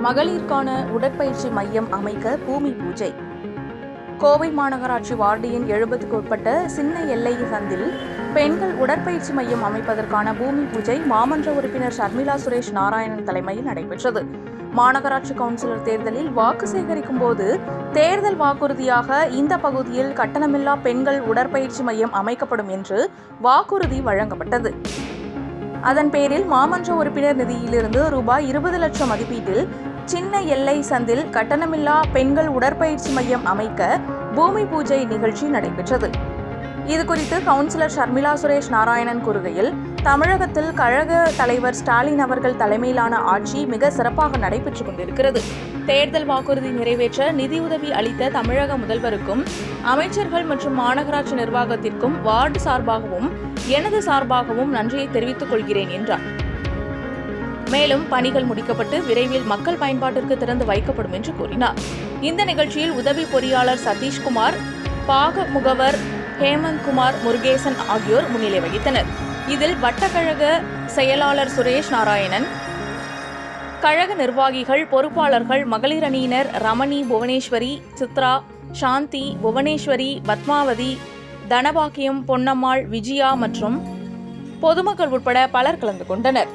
மகளிருக்கான உடற்பயிற்சி மையம் அமைக்க பூமி பூஜை. கோவை மாநகராட்சி வார்டு எண் 70க்கு உட்பட்ட சின்ன எல்லை சந்தில் பெண்கள் உடற்பயிற்சி மையம் அமைப்பதற்கான பூமி பூஜை மாமன்ற உறுப்பினர் ஷர்மிளா சுரேஷ் நாராயணன் தலைமையில் நடைபெற்றது. மாநகராட்சி கவுன்சிலர் தேர்தலில் வாக்கு சேகரிக்கும் போது தேர்தல் வாக்குறுதியாக இந்த பகுதியில் கட்டணமில்லா பெண்கள் உடற்பயிற்சி மையம் அமைக்கப்படும் என்று வாக்குறுதி வழங்கப்பட்டது. அதன் பேரில் மாமன்ற உறுப்பினர் நிதியிலிருந்து ரூபாய் 20 லட்சம் மதிப்பீட்டில் சின்ன எல்லை சந்தில் கட்டணமில்லா பெண்கள் உடற்பயிற்சி மையம் அமைக்க பூமி பூஜை நிகழ்ச்சி நடைபெற்றது. இதுகுறித்து கவுன்சிலர் ஷர்மிளா சுரேஷ் நாராயணன் கூறுகையில், தமிழகத்தில் கழக தலைவர் ஸ்டாலின் அவர்கள் தலைமையிலான ஆட்சி மிக சிறப்பாக நடைபெற்றுக் கொண்டிருக்கிறது. தேர்தல் வாக்குறுதி நிறைவேற்ற நிதியுதவி அளித்த தமிழக முதல்வருக்கும் அமைச்சர்கள் மற்றும் மாநகராட்சி நிர்வாகத்திற்கும் வார்டு சார்பாகவும் எனது சார்பாகவும் நன்றியை தெரிவித்துக் கொள்கிறேன் என்றார். மேலும் பணிகள் முடிக்கப்பட்டு விரைவில் மக்கள் பயன்பாட்டிற்கு திறந்து வைக்கப்படும் என்று கூறினார். இந்த நிகழ்ச்சியில் உதவி பொறியாளர் சதீஷ்குமார், பாக முகவர் ஹேமந்த்குமார், முருகேசன் ஆகியோர் முன்னிலை வகித்தனர். இதில் வட்டக்கழக செயலாளர் சுரேஷ் நாராயணன், கழக நிர்வாகிகள், பொறுப்பாளர்கள், மகளிர் அணியினர் ரமணி, புவனேஸ்வரி, சித்ரா, சாந்தி, புவனேஸ்வரி, பத்மாவதி, தனபாக்கியம், பொன்னம்மாள், விஜயா மற்றும் பொதுமக்கள் உட்பட பலர் கலந்து கொண்டனர்.